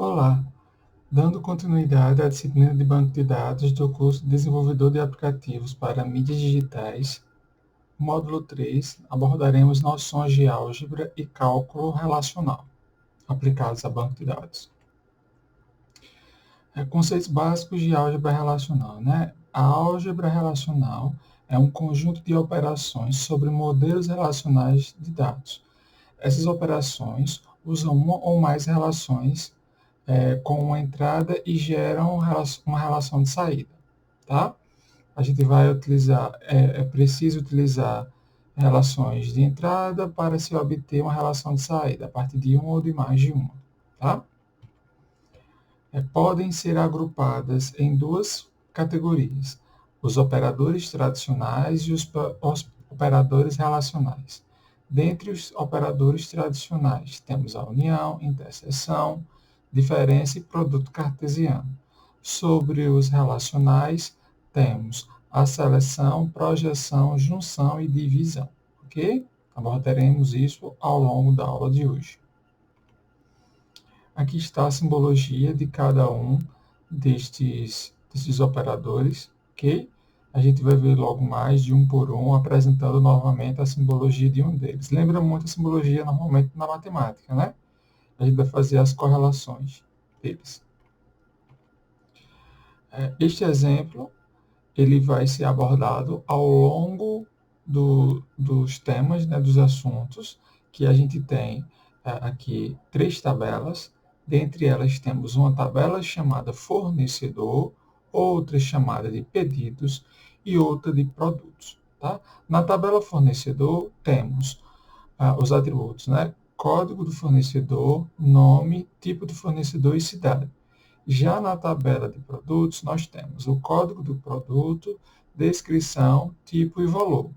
Olá, dando continuidade à disciplina de banco de dados do curso Desenvolvedor de Aplicativos para Mídias Digitais, módulo 3, abordaremos noções de álgebra e cálculo relacional aplicados a banco de dados. Conceitos básicos de álgebra relacional, né? A álgebra relacional é um conjunto de operações sobre modelos relacionais de dados. Essas operações usam uma ou mais relações com uma entrada e geram uma relação de saída, tá? A gente vai utilizar, é preciso utilizar relações de entrada para se obter uma relação de saída, a partir de uma ou de mais de uma, tá? Podem ser agrupadas em duas categorias, os operadores tradicionais e os operadores relacionais. Dentre os operadores tradicionais, temos a união, interseção, diferença e produto cartesiano. Sobre os relacionais, temos a seleção, projeção, junção e divisão, ok? Abordaremos isso ao longo da aula de hoje. Aqui está a simbologia de cada um destes operadores, ok? A gente vai ver logo mais de um por um, apresentando novamente a simbologia de um deles. Lembra muito a simbologia normalmente na matemática, né? A gente vai fazer as correlações deles. Este exemplo, ele vai ser abordado ao longo dos temas, né, dos assuntos, que a gente tem aqui 3 tabelas. Dentre elas temos uma tabela chamada fornecedor, outra chamada de pedidos e outra de produtos. Tá? Na tabela fornecedor temos os atributos, né? Código do fornecedor, nome, tipo do fornecedor e cidade. Já na tabela de produtos, nós temos o código do produto, descrição, tipo e valor.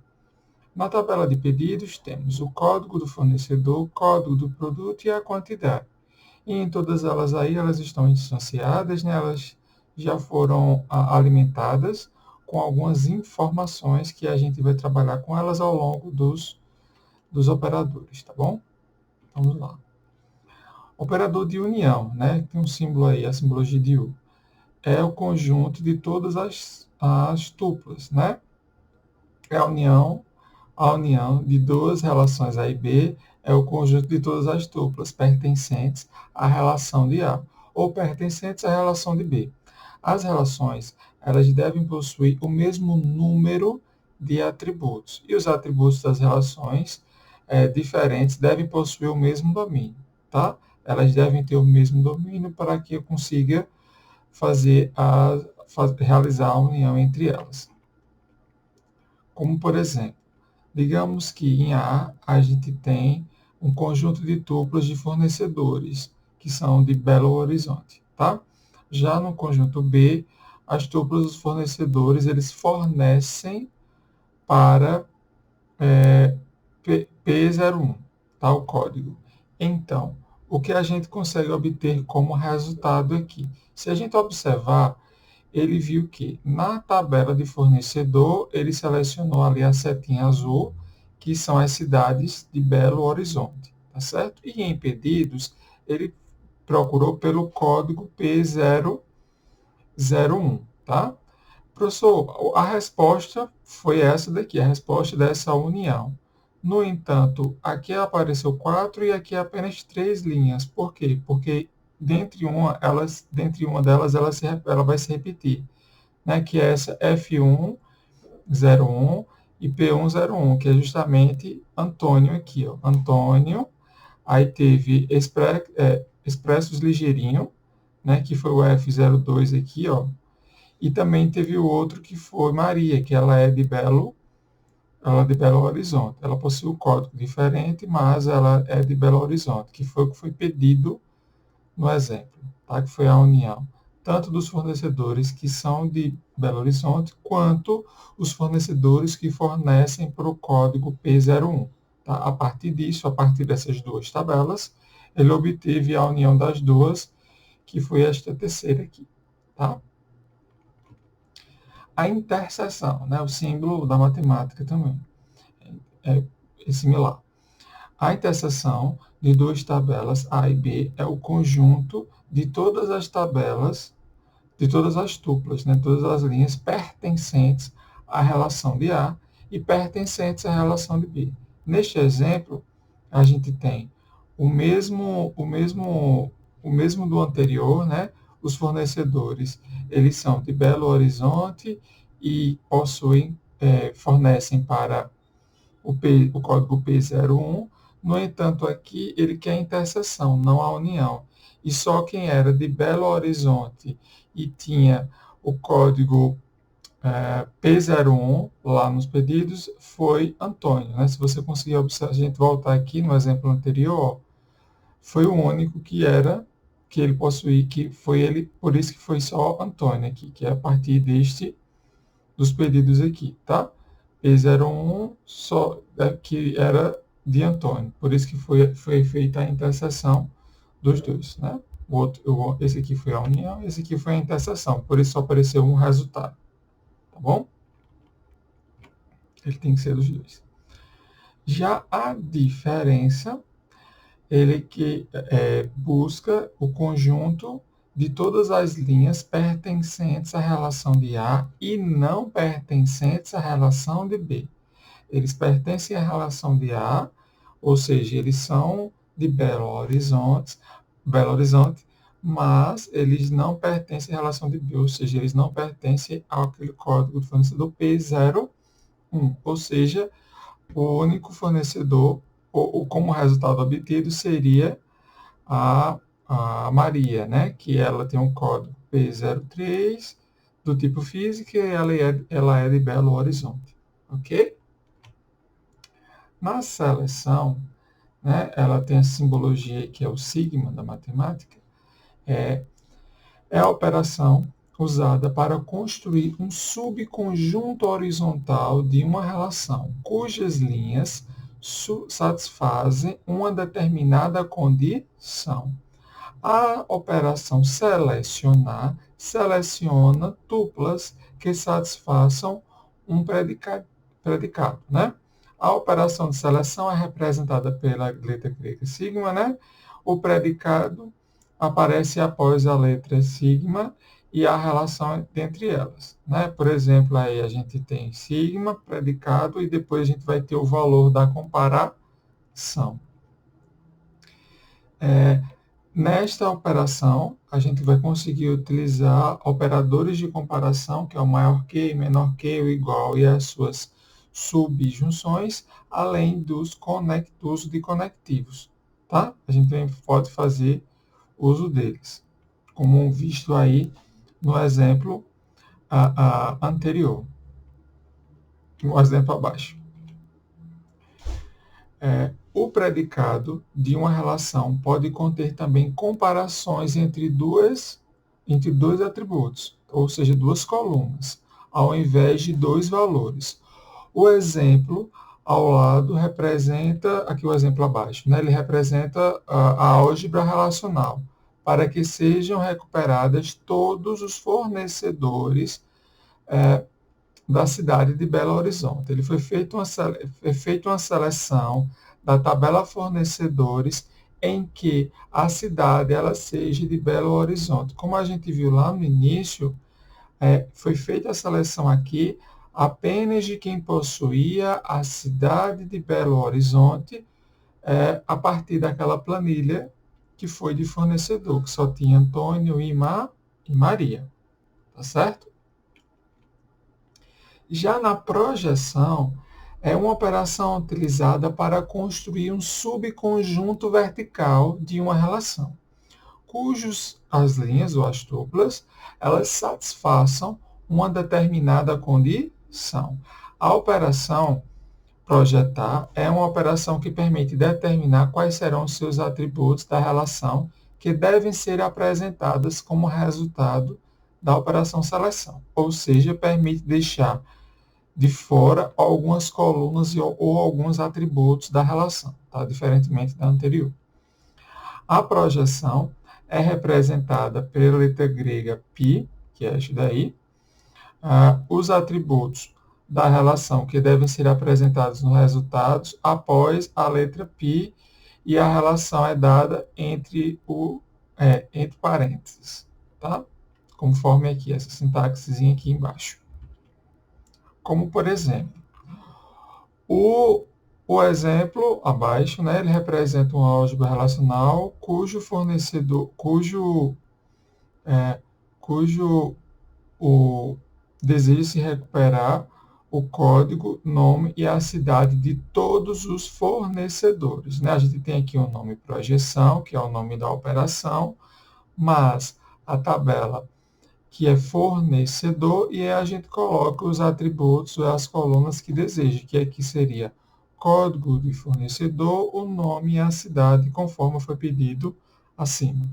Na tabela de pedidos, temos o código do fornecedor, o código do produto e a quantidade. E em todas elas aí, elas estão instanciadas, né? Elas já foram alimentadas com algumas informações que a gente vai trabalhar com elas ao longo dos operadores, tá bom? Vamos lá. Operador de união, né? Tem um símbolo aí, a simbologia de U. É o conjunto de todas as tuplas, né? É a união de duas relações A e B é o conjunto de todas as tuplas pertencentes à relação de A ou pertencentes à relação de B. As relações, elas devem possuir o mesmo número de atributos e os atributos das relações diferentes devem possuir o mesmo domínio, tá? Elas devem ter o mesmo domínio para que eu consiga realizar a união entre elas. Como, por exemplo, digamos que em A gente tem um conjunto de tuplas de fornecedores, que são de Belo Horizonte, tá? Já no conjunto B, as tuplas dos fornecedores, eles fornecem para P01, tá? O código. Então, o que a gente consegue obter como resultado aqui? Se a gente observar, ele viu que na tabela de fornecedor, ele selecionou ali a setinha azul, que são as cidades de Belo Horizonte, tá certo? E em pedidos, ele procurou pelo código P001, tá? Professor, a resposta foi essa daqui, a resposta dessa união. No entanto, aqui apareceu 4 e aqui apenas 3 linhas. Por quê? Porque dentre uma delas, ela vai se repetir, né? Que é essa F101 e P101, que é justamente Antônio aqui, ó. Antônio, aí teve Expressos Ligeirinho, né? Que foi o F02 aqui, ó. E também teve o outro que foi Maria, que ela é de Belo Horizonte. Ela possui um código diferente, mas ela é de Belo Horizonte, que foi o que foi pedido no exemplo, tá? Que foi a união tanto dos fornecedores que são de Belo Horizonte, quanto os fornecedores que fornecem para o código P01. Tá? A partir disso, a partir dessas duas tabelas, ele obteve a união das duas, que foi esta terceira aqui. Tá? A interseção, né? O símbolo da matemática também é similar. A interseção de duas tabelas A e B é o conjunto de todas as tabelas, de todas as tuplas, né, todas as linhas pertencentes à relação de A e pertencentes à relação de B. Neste exemplo, a gente tem o mesmo do anterior, né? Os fornecedores, eles são de Belo Horizonte e fornecem para o código P01. No entanto, aqui ele quer a interseção, não a união. E só quem era de Belo Horizonte e tinha o código P01 lá nos pedidos foi Antônio. Né? Se você conseguir observar, a gente voltar aqui no exemplo anterior, foi o único que ele possuía, que foi ele, por isso que foi só Antônio aqui, que é a partir dos pedidos aqui, tá? P01 só que era de Antônio, por isso que foi feita a interseção dos dois, né? Esse aqui foi a união, esse aqui foi a interseção, por isso só apareceu um resultado, tá bom? Ele tem que ser dos dois. Já a diferença, ele que busca o conjunto de todas as linhas pertencentes à relação de A e não pertencentes à relação de B. Eles pertencem à relação de A, ou seja, eles são de Belo Horizonte, mas eles não pertencem à relação de B, ou seja, eles não pertencem àquele código do fornecedor P01, ou seja, o único fornecedor, ou como resultado obtido, seria a Maria, né? Que ela tem um código P03 do tipo física e ela é de Belo Horizonte, ok? Na seleção, né, ela tem a simbologia que é o sigma da matemática, é a operação usada para construir um subconjunto horizontal de uma relação, cujas linhas satisfazem uma determinada condição. A operação selecionar seleciona tuplas que satisfaçam um predicado, né? A operação de seleção é representada pela letra grega sigma, né? O predicado aparece após a letra sigma e a relação entre elas, né? Por exemplo, aí a gente tem sigma, predicado, e depois a gente vai ter o valor da comparação. Nesta operação, a gente vai conseguir utilizar operadores de comparação, que é o maior que, menor que, o igual e as suas subjunções, além do uso de conectivos, tá? A gente pode fazer uso deles, como visto aí no exemplo anterior, no exemplo abaixo. O predicado de uma relação pode conter também comparações entre dois atributos, ou seja, duas colunas, ao invés de dois valores. O exemplo ao lado representa, aqui o exemplo abaixo, né? Ele representa a álgebra relacional, para que sejam recuperadas todos os fornecedores da cidade de Belo Horizonte. Ele foi feita uma seleção da tabela fornecedores em que a cidade ela seja de Belo Horizonte. Como a gente viu lá no início, foi feita a seleção aqui apenas de quem possuía a cidade de Belo Horizonte a partir daquela planilha que foi de fornecedor, que só tinha Antônio, e Maria. Tá certo? Já na projeção, é uma operação utilizada para construir um subconjunto vertical de uma relação, cujos as linhas ou as tuplas, elas satisfaçam uma determinada condição. A operação projetar é uma operação que permite determinar quais serão os seus atributos da relação que devem ser apresentadas como resultado da operação seleção, ou seja, permite deixar de fora algumas colunas ou alguns atributos da relação, tá? Diferentemente da anterior. A projeção é representada pela letra grega π, que é isso daí. Os atributos da relação que devem ser apresentados nos resultados após a letra π e a relação é dada entre parênteses, tá? Conforme aqui, essa sintaxezinha aqui embaixo. Como, por exemplo, o exemplo abaixo, né, ele representa uma álgebra relacional cujo fornecedor, cujo o deseja-se recuperar o código, nome e a cidade de todos os fornecedores, né? A gente tem aqui o nome projeção, que é o nome da operação, mas a tabela que é fornecedor, e aí a gente coloca os atributos, as colunas que deseja, que aqui seria código de fornecedor, o nome e a cidade, conforme foi pedido acima.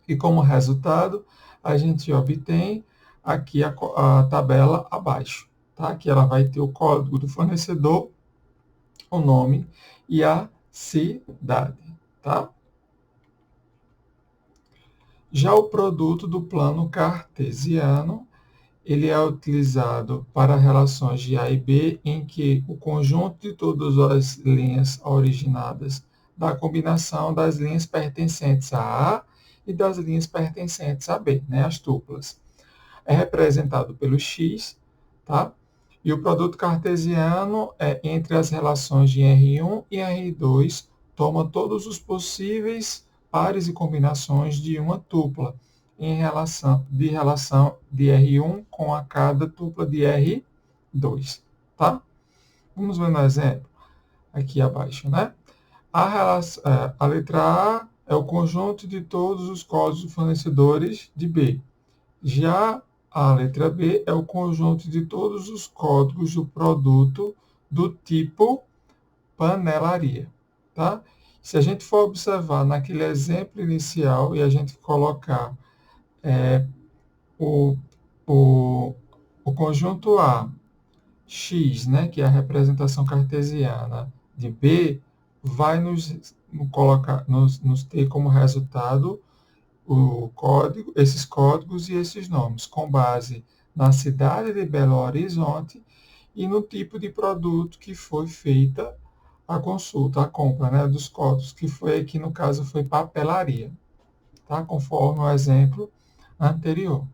E como resultado, a gente obtém aqui a tabela abaixo, tá? Que ela vai ter o código do fornecedor, o nome e a cidade, tá? Já o produto do plano cartesiano, ele é utilizado para relações de A e B, em que o conjunto de todas as linhas originadas da combinação das linhas pertencentes a A e das linhas pertencentes a B, né, as tuplas, é representado pelo X, tá? E o produto cartesiano é entre as relações de R1 e R2, toma todos os possíveis pares e combinações de uma tupla em relação de R1 com a cada tupla de R2, tá? Vamos ver no exemplo aqui abaixo, né? A letra A é o conjunto de todos os códigos fornecedores de B. Já a letra B é o conjunto de todos os códigos do produto do tipo panelaria, tá? Se a gente for observar naquele exemplo inicial e a gente colocar o, o, o conjunto A, X, né, que é a representação cartesiana de B, vai nos ter como resultado esses códigos e esses nomes, com base na cidade de Belo Horizonte e no tipo de produto que foi feita a consulta, a compra, né, dos códigos, que foi aqui no caso foi papelaria, tá? Conforme o exemplo anterior.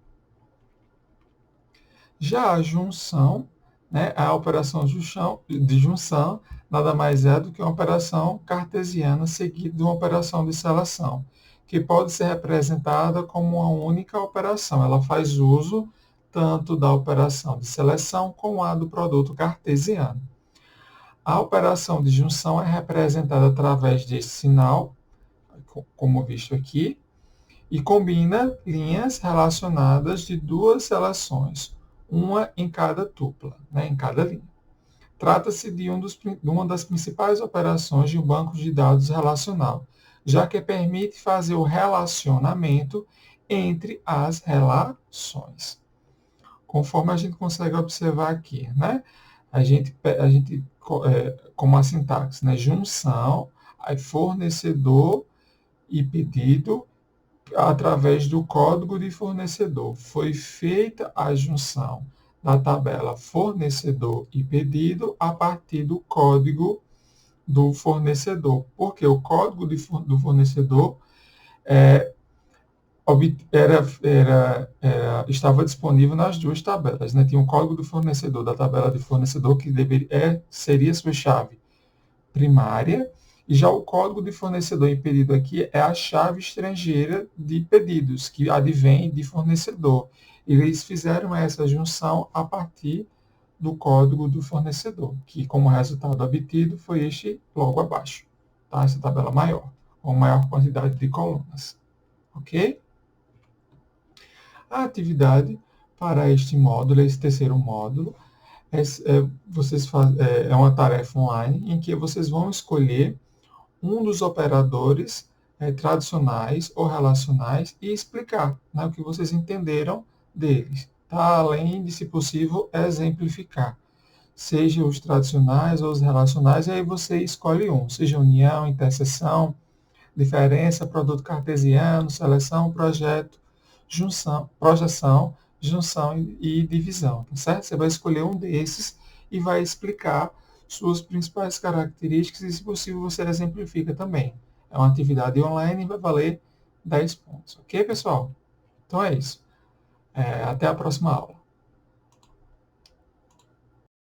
Já a junção, né, a operação de junção nada mais é do que uma operação cartesiana seguida de uma operação de seleção, que pode ser representada como uma única operação. Ela faz uso tanto da operação de seleção como a do produto cartesiano. A operação de junção é representada através desse sinal, como visto aqui, e combina linhas relacionadas de duas seleções, uma em cada tupla, né, em cada linha. Trata-se de uma das principais operações de um banco de dados relacional, já que permite fazer o relacionamento entre as relações. Conforme a gente consegue observar aqui, né? Como a sintaxe, né? Junção, aí fornecedor e pedido, através do código de fornecedor. Foi feita a junção da tabela fornecedor e pedido a partir do código do fornecedor, porque o código do fornecedor estava disponível nas duas tabelas, né? Tinha o código do fornecedor, da tabela de fornecedor, que seria sua chave primária, e já o código de fornecedor em pedido aqui é a chave estrangeira de pedidos, que advém de fornecedor. E eles fizeram essa junção a partir do código do fornecedor, que como resultado obtido foi este logo abaixo, tá? Essa tabela maior, com maior quantidade de colunas. Ok? A atividade para este módulo, esse terceiro módulo, é uma tarefa online em que vocês vão escolher um dos operadores tradicionais ou relacionais e explicar, né, o que vocês entenderam deles, tá? Além de, se possível, exemplificar, seja os tradicionais ou os relacionais, e aí você escolhe um, seja união, interseção, diferença, produto cartesiano, seleção, projeto, projeção, junção e divisão, tá certo? Você vai escolher um desses e vai explicar suas principais características e, se possível, você exemplifica também. É uma atividade online e vai valer 10 pontos. Ok, pessoal? Então é isso. Até a próxima aula.